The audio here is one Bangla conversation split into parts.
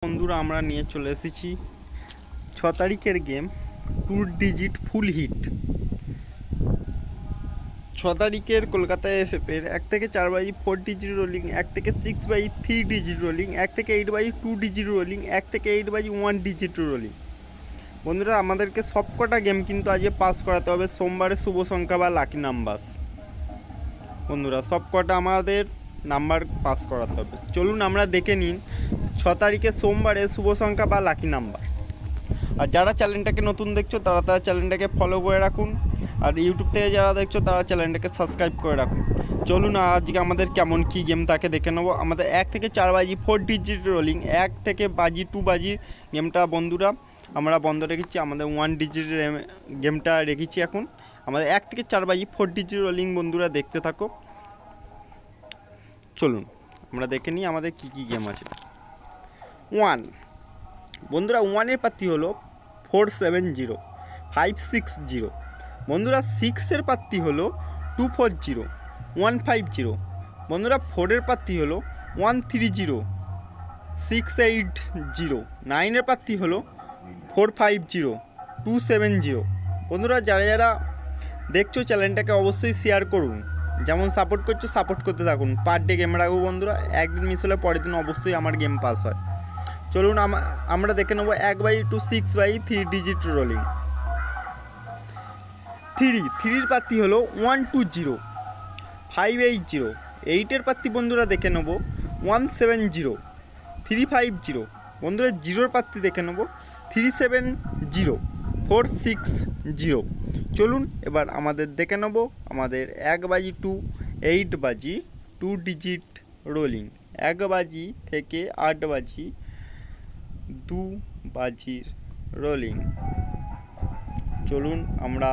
বন্ধুরা আমরা নিয়ে চলে এসেছি 6 তারিখের গেম 2 ডিজিট ফুল হিট। 6 তারিখের কলকাতা এফএফের 1 থেকে 4 বাই 4 ডিজিট রোলিং, 1 থেকে 6 বাই 3 ডিজিট রোলিং, 1 থেকে 8 বাই 2 ডিজিট রোলিং, 1 থেকে 8 বাই 1 ডিজিট রোলিং। বন্ধুরা আমাদেরকে সবকটা গেম কিন্তু আজকে পাস করাতে হবে সোমবারে শুভ সংখ্যা বা লাকি নাম্বারস। বন্ধুরা সবকটা আমাদের নাম্বার পাস করাতে হবে। চলুন আমরা দেখে নিন 6 তারিখে সোমবারে শুভ সংখ্যা বা লাকি নাম্বার। আর যারা চ্যানেলটাকে নতুন দেখছো তারা চ্যানেলটাকে ফলো করে রাখুন, আর ইউটিউব থেকে যারা দেখছো তারা চ্যানেলটাকে সাবস্ক্রাইব করে রাখুন। চলুন আজকে আমাদের কেমন কি গেম তাকে দেখে নেবো। আমাদের 1 থেকে 4 বাজি 4 ডিজিট রোলিং, 1 থেকে বাজি 2 বাজির গেমটা বন্ধুরা আমরা বন্ধ রেখেছি। আমাদের 1 ডিজিট গেমটা রেখেছি। এখন আমাদের 1 থেকে 4 বাজি 4 ডিজিট রোলিং বন্ধুরা দেখতে থাকো। চলুন আমরা দেখে নিই আমাদের কি কি গেম আছে। 1 বন্ধুরা 1-এর প্রার্থী হলো 470 560। বন্ধুরা 6-এর প্রার্থী হলো 240 150। বন্ধুরা 4-এর প্রার্থী হলো 130 680। 9-এর প্রার্থী হলো 450 270। বন্ধুরা যারা যারা দেখছো চ্যানেলটাকে অবশ্যই শেয়ার করুন, যেমন সাপোর্ট করছো সাপোর্ট করতে থাকুন। পার ডে গেম রাখবো বন্ধুরা, একদিন মিস হলে পরের দিন অবশ্যই আমার গেম পাস হয়। চলুন আমরা দেখে নেবো 1 বাই 2 6 বাই 3 ডিজিট রোলিং। 3-এর প্রার্থী হলো 120 580। 8-এর প্রার্থী বন্ধুরা দেখে নেবো 170 350। বন্ধুরা 0-এর প্রার্থী দেখে নেবো 370 460। চলুন এবার আমাদের দেখে নেবো আমাদের 1 বাজি 2 8 বাজি 2 ডিজিট রোলিং, 1 বাজি থেকে 8 বাজি 2 বাজির রোলিং। চলুন আমরা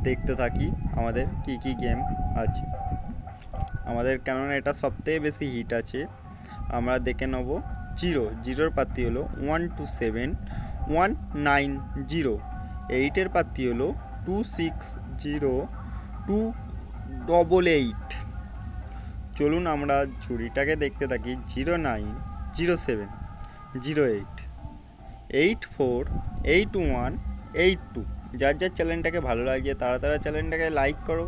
দেখতে থাকি আমাদের কি কি গেম আছে আমাদের, কেননা এটা সবথেকে বেশি হিট আছে। আমরা দেখে নেব 0-এর প্রার্থী হলো 127 190। 8-এর প্রার্থী হলো 260 288। চলুন আমরা ঝুড়িটাকে দেখতে থাকি 09 07 08 84 81 82। যার যার চ্যানেলটাকে ভালো লাগে তারা চ্যানেলটাকে লাইক করো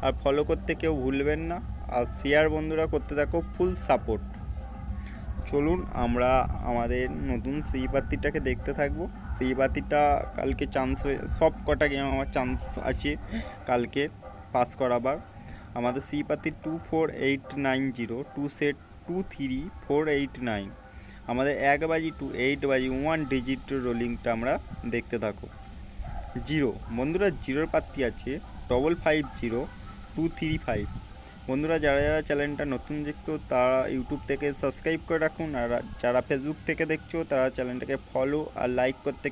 আর ফলো করতে কেউ ভুলবেন না, আর শেয়ার বন্ধুরা করতে থাকো, ফুল সাপোর্ট। চলুন আমরা আমাদের নতুন সেই পাত্রীটাকে দেখতে থাকবো। সেই পাত্রীটা কালকে চান্স হয়ে সব কটা গেম আমার চান্স আছে কালকে পাস করাবার। আমাদের সেই পাত্রী 24890 2 সেট 23489। আমাদের 1 বাজি 2 8 বাজি 1 ডিজিট রোলিংটা আমরা দেখতে থাকো। 0 বন্ধুরা 0-এর প্রার্থী আছে 550 235। বন্ধুরা যারা যারা চ্যানেলটা নতুন দেখতো তারা ইউটিউব থেকে সাবস্ক্রাইব করে রাখুন, আর যারা ফেসবুক থেকে দেখছো তারা চ্যানেলটাকে ফলো আর লাইক করতে